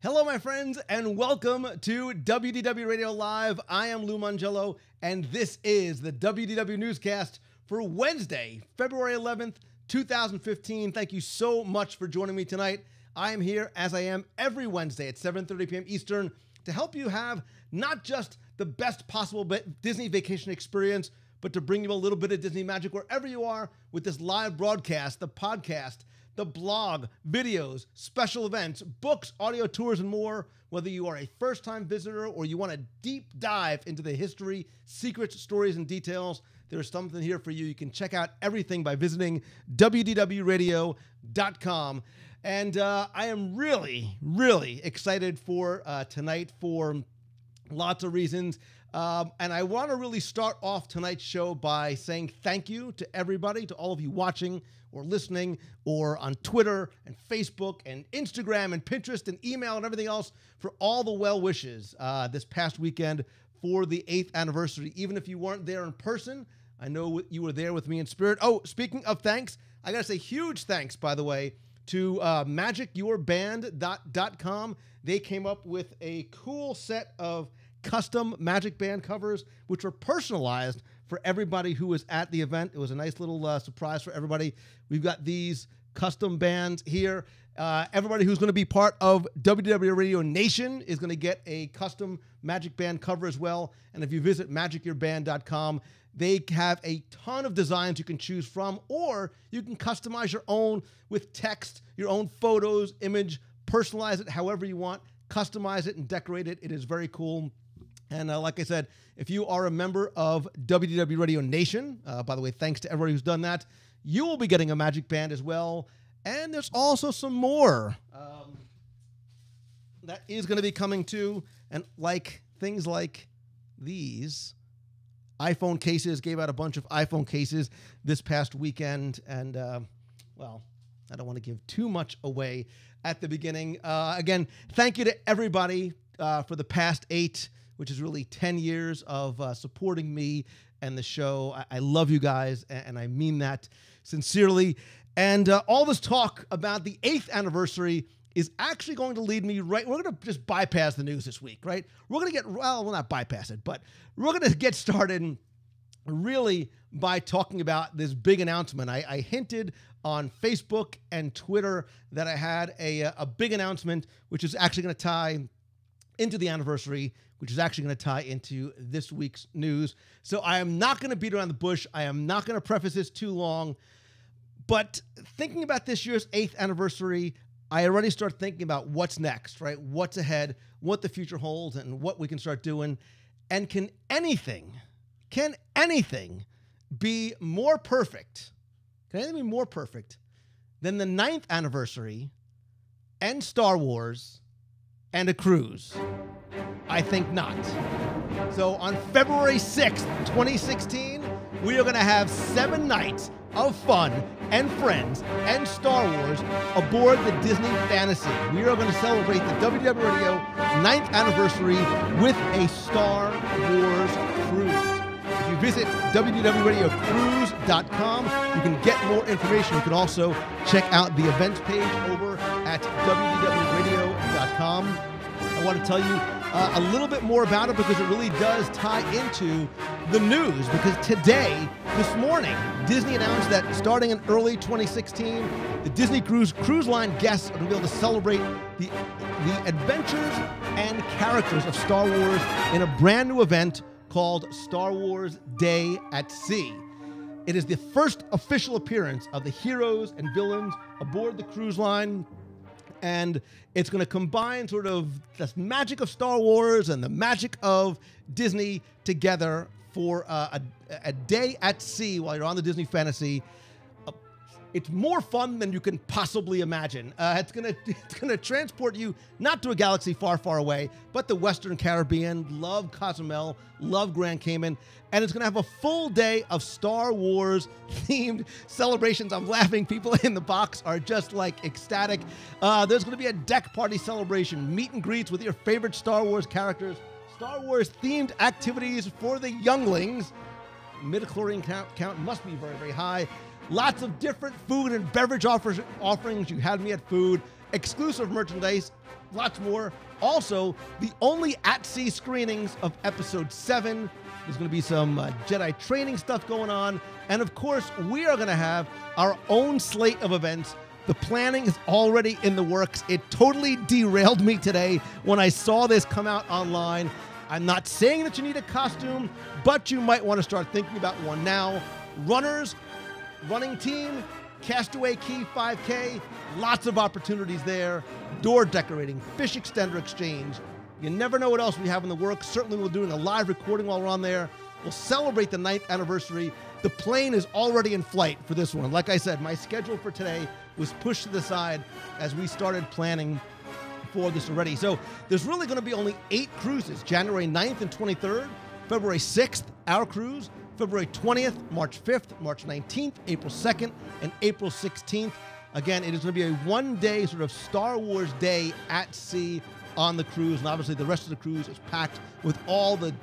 Hello, my friends, and welcome to WDW Radio Live. I am Lou Mongello, and this is the WDW newscast for Wednesday, February 11th, 2015. Thank you so much for joining me tonight. I am here, as I am every Wednesday at 7:30 p.m. Eastern, to help you have not just the best possible Disney vacation experience, but to bring you a little bit of Disney magic wherever you are with this live broadcast, the podcast, the blog, videos, special events, books, audio tours, and more. Whether you are a first-time visitor or you want a deep dive into the history, secrets, stories, and details, there's something here for you. You can check out everything by visiting WDWradio.com. And I am really, really excited for tonight for lots of reasons. And I want to really start off tonight's show by saying thank you to everybody, to all of you watching or listening or on Twitter and Facebook and Instagram and Pinterest and email and everything else for all the well wishes this past weekend for the 8th anniversary. Even if you weren't there in person, I know you were there with me in spirit. Oh, speaking of thanks, I got to say huge thanks, by the way, to MagicYourBand.com. They came up with a cool set of custom Magic Band covers, which were personalized for everybody who was at the event. It was a nice little surprise for everybody. We've got these custom bands here. Everybody who's going to be part of WDW Radio Nation is going to get a custom Magic Band cover as well. And if you visit MagicYourBand.com, they have a ton of designs you can choose from, or you can customize your own with text, your own photos, image, personalize it however you want, customize it and decorate it. It is very cool. And like I said, if you are a member of WDW Radio Nation, by the way, thanks to everybody who's done that, you will be getting a Magic Band as well. And there's also some more that is going to be coming too. And like things like these iPhone cases, gave out a bunch of iPhone cases this past weekend. And, well, I don't want to give too much away at the beginning. Again, thank you to everybody for the past 8, which is really 10 years of supporting me and the show. I love you guys, and I mean that sincerely. And all this talk about the 8th anniversary is actually going to lead me right. We're going to just bypass the news this week, right? We're going to get, well, we'll not bypass it, but we're going to get started really by talking about this big announcement. I hinted on Facebook and Twitter that I had a big announcement, which is actually going to tie into the anniversary, which is actually going to tie into this week's news. So I am not going to beat around the bush. I am not going to preface this too long. But thinking about this year's 8th anniversary, I already start thinking about what's next, right? What's ahead, what the future holds, and what we can start doing. And can anything be more perfect? Can anything be more perfect than the 9th anniversary and Star Wars and a cruise? I think not. So on February 6th, 2016, we are going to have 7 nights of fun and friends and Star Wars aboard the Disney Fantasy. We are going to celebrate the WDW Radio 9th anniversary with a Star Wars cruise. If you visit WDWRadioCruise.com, you can get more information. You can also check out the events page over at WDWRadio.com. I want to tell you a little bit more about it because it really does tie into the news. Because today, this morning, Disney announced that starting in early 2016, the Disney Cruise Line guests are going to be able to celebrate the adventures and characters of Star Wars in a brand new event called Star Wars Day at Sea. It is the first official appearance of the heroes and villains aboard the cruise line. And it's going to combine sort of the magic of Star Wars and the magic of Disney together for a day at sea while you're on the Disney Fantasy. It's more fun than you can possibly imagine. It's gonna transport you not to a galaxy far, far away, but the Western Caribbean. Love Cozumel, love Grand Cayman, and it's gonna have a full day of Star Wars themed celebrations. I'm laughing. People in the box are just like ecstatic. There's gonna be a deck party celebration, meet and greets with your favorite Star Wars characters, Star Wars themed activities for the younglings. Midichlorian count must be very, very high. Lots of different food and beverage offerings. You had me at food. exclusive merchandise, lots more. Also, the only at-sea screenings of Episode 7. There's going to be some Jedi training stuff going on. And of course, we are going to have our own slate of events. The planning is already in the works. It totally derailed me today when I saw this come out online. I'm not saying that you need a costume, but you might want to start thinking about one now. Runners, running team, Castaway Key 5K, lots of opportunities there. Door decorating, fish extender exchange. You never know what else we have in the works. Certainly we're doing a live recording while we're on there. We'll celebrate the 9th anniversary. The plane is already in flight for this one. Like I said, my schedule for today was pushed to the side as we started planning for this already. So there's really going to be only 8 cruises, January 9th and 23rd, February 6th, our cruise, February 20th, March 5th, March 19th, April 2nd, and April 16th. Again, it is going to be a one-day sort of Star Wars day at sea on the cruise, and obviously the rest of the cruise is packed with all the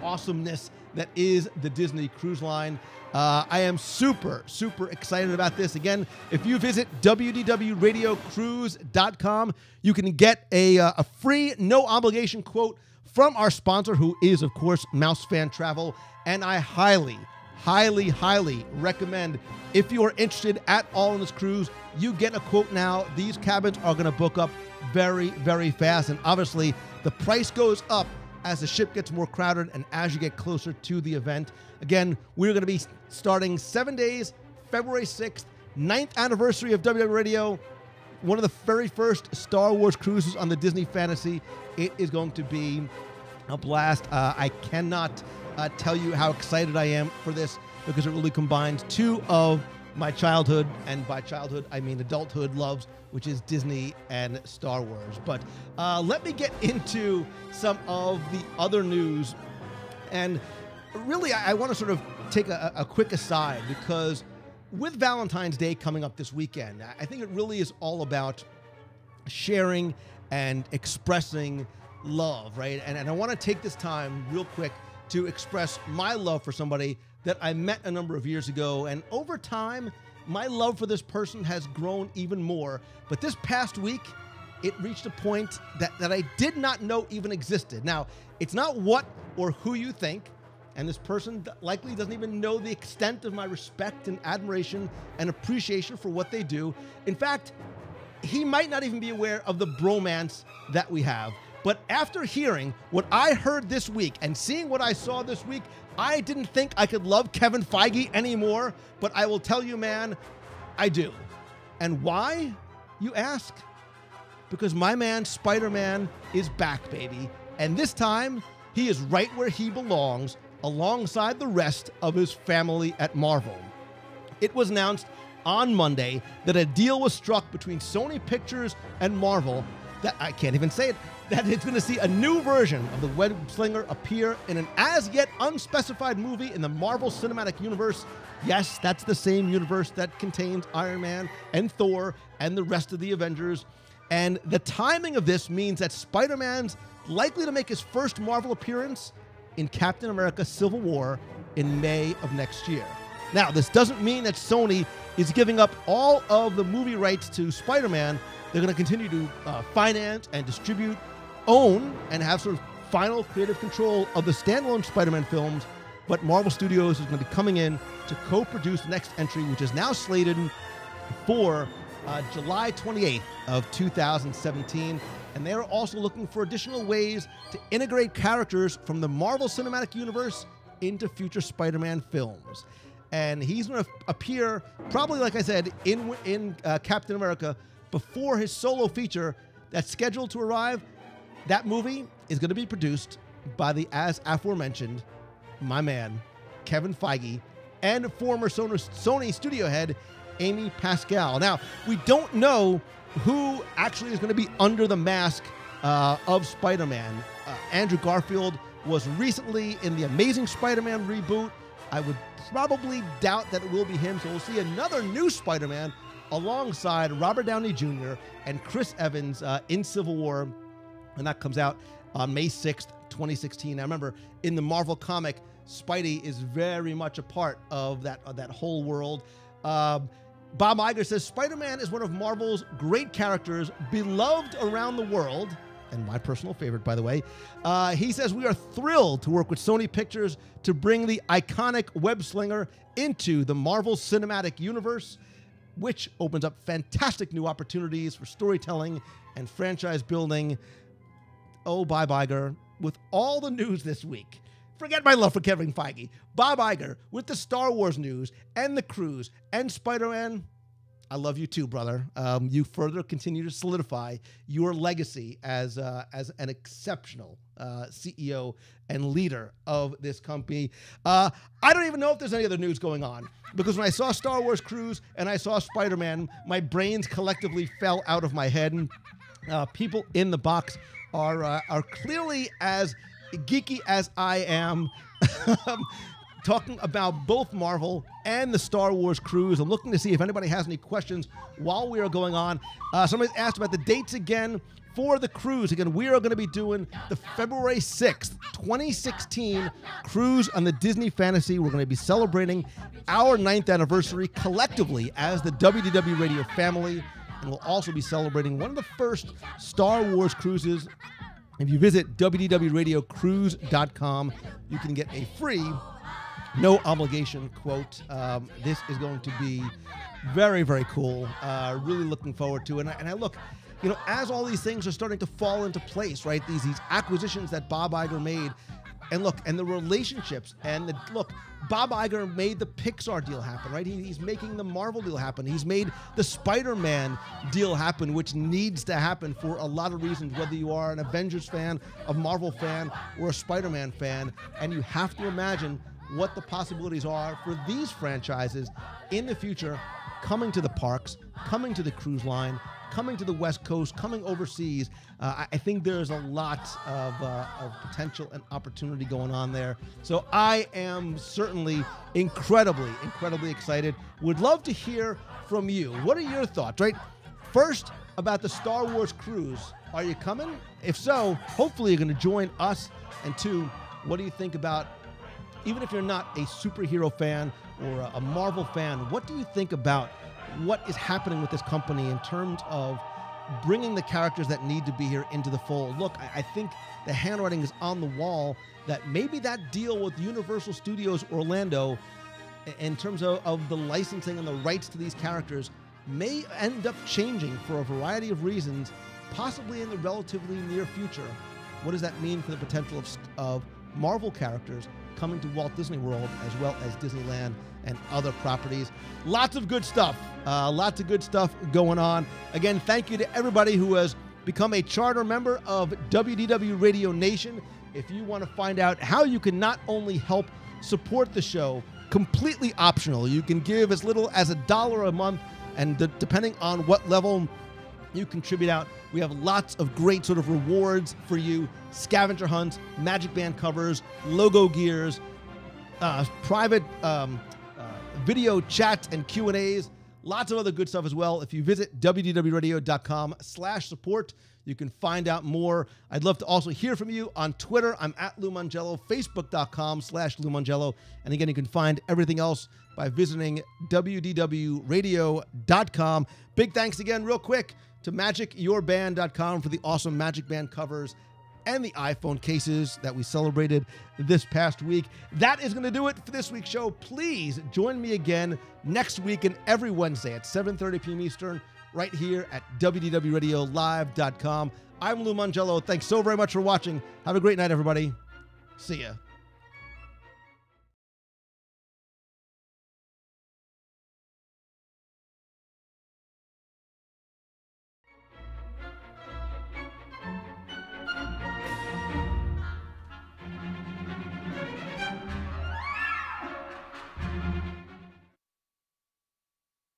awesomeness that is the Disney Cruise Line. I am super, super excited about this. Again, if you visit WDWRadiocruise.com, you can get a free, no-obligation quote from our sponsor, who is, of course, Mouse Fan Travel. And I highly, highly, highly recommend, if you are interested at all in this cruise, you get a quote now. These cabins are going to book up very, very fast. And obviously, the price goes up as the ship gets more crowded and as you get closer to the event. Again, we're going to be starting 7 days, February 6th, 9th anniversary of WDW Radio, one of the very first Star Wars cruises on the Disney Fantasy. It is going to be a blast. I cannot tell you how excited I am for this, because it really combines 2 of my childhood, and by childhood I mean adulthood loves, which is Disney and Star Wars. But let me get into some of the other news. And really, I want to sort of take a quick aside, because with Valentine's Day coming up this weekend, I think it really is all about sharing and expressing love, right? And I want to take this time real quick to express my love for somebody that I met a number of years ago. And over time, my love for this person has grown even more. But this past week, it reached a point that I did not know even existed. Now, it's not what or who you think, and this person likely doesn't even know the extent of my respect and admiration and appreciation for what they do. In fact, he might not even be aware of the bromance that we have. But after hearing what I heard this week and seeing what I saw this week, I didn't think I could love Kevin Feige anymore. But I will tell you, man, I do. And why, you ask? Because my man, SpiderMan, is back, baby. And this time, he is right where he belongs, alongside the rest of his family at Marvel. It was announced on Monday that a deal was struck between Sony Pictures and Marvel that, I can't even say it, that it's going to see a new version of the Web Slinger appear in an as-yet unspecified movie in the Marvel Cinematic Universe. Yes, that's the same universe that contains Iron Man and Thor and the rest of the Avengers. And the timing of this means that Spider-Man's likely to make his first Marvel appearance in Captain America Civil War in May of next year. Now, this doesn't mean that Sony is giving up all of the movie rights to Spider-Man. They're going to continue to finance and distribute, own, and have sort of final creative control of the standalone Spider-Man films. But Marvel Studios is going to be coming in to co-produce the next entry, which is now slated for July 28th of 2017. And they're also looking for additional ways to integrate characters from the Marvel Cinematic Universe into future Spider-Man films. And he's going to appear, probably, like I said, in Captain America before his solo feature that's scheduled to arrive. That movie is going to be produced by the, as aforementioned, my man, Kevin Feige, and former Sony studio head, Amy Pascal. Now, we don't know who actually is going to be under the mask of Spider-Man. Andrew Garfield was recently in the Amazing Spider-Man reboot. I would probably doubt that it will be him, so we'll see another new Spider-Man alongside Robert Downey Jr. and Chris Evans in Civil War, and that comes out on May 6th, 2016. Now, remember, in the Marvel comic, Spidey is very much a part of that whole world. Bob Iger says Spider-Man is one of Marvel's great characters, beloved around the world, and my personal favorite, by the way. He says, we are thrilled to work with Sony Pictures to bring the iconic web-slinger into the Marvel Cinematic Universe, which opens up fantastic new opportunities for storytelling and franchise building. Oh, Bob Iger, with all the news this week, forget my love for Kevin Feige. Bob Iger, with the Star Wars news and the cruise and Spider-Man, I love you too, brother. You further continue to solidify your legacy as an exceptional CEO and leader of this company. I don't even know if there's any other news going on, because when I saw Star Wars Cruise and I saw Spider-Man, my brains collectively fell out of my head. People in the box are clearly as geeky as I am. Talking about both Marvel and the Star Wars cruise. I'm looking to see if anybody has any questions while we are going on. Somebody's asked about the dates again for the cruise. Again, we are going to be doing the February 6th, 2016 cruise on the Disney Fantasy. We're going to be celebrating our 9th anniversary collectively as the WDW Radio family. And we'll also be celebrating one of the first Star Wars cruises. If you visit wdwradiocruise.com, you can get a free, no obligation quote. This is going to be very, very cool. Really looking forward to it. And I look, you know, as all these things are starting to fall into place, right? These acquisitions that Bob Iger made, and look, and the relationships, and look, Bob Iger made the Pixar deal happen, right? He's making the Marvel deal happen. He's made the Spider-Man deal happen, which needs to happen for a lot of reasons, whether you are an Avengers fan, a Marvel fan, or a Spider-Man fan. And you have to imagine what the possibilities are for these franchises in the future, coming to the parks, coming to the cruise line, coming to the West Coast, coming overseas. I think there's a lot of potential and opportunity going on there. So I am certainly incredibly, incredibly excited. Would love to hear from you. What are your thoughts, right? First, about the Star Wars cruise. Are you coming? If so, hopefully you're going to join us. And two, what do you think about, even if you're not a superhero fan or a Marvel fan, what do you think about what is happening with this company in terms of bringing the characters that need to be here into the fold? Look, I think the handwriting is on the wall that maybe that deal with Universal Studios Orlando in terms of the licensing and the rights to these characters may end up changing for a variety of reasons, possibly in the relatively near future. What does that mean for the potential of Marvel characters coming to Walt Disney World as well as Disneyland and other properties? Lots of good stuff. Lots of good stuff going on. Again, thank you to everybody who has become a charter member of WDW Radio Nation. If you want to find out how you can not only help support the show, completely optional, you can give as little as $1 a month, and depending on what level you contribute out, we have lots of great sort of rewards for you: scavenger hunts, Magic Band covers, logo gears, private video chats and Q&As, lots of other good stuff as well. If you visit wdwradio.com/support, you can find out more. I'd love to also hear from you on Twitter. I'm at Lou Mongello, facebook.com/Lou Mongello. And again, you can find everything else by visiting wdwradio.com. Big thanks again, real quick, to magicyourband.com for the awesome Magic Band covers and the iPhone cases that we celebrated this past week. That is going to do it for this week's show. Please join me again next week and every Wednesday at 7:30 p.m. Eastern, right here at wdwradiolive.com. I'm Lou Mongello. Thanks so very much for watching. Have a great night, everybody. See ya.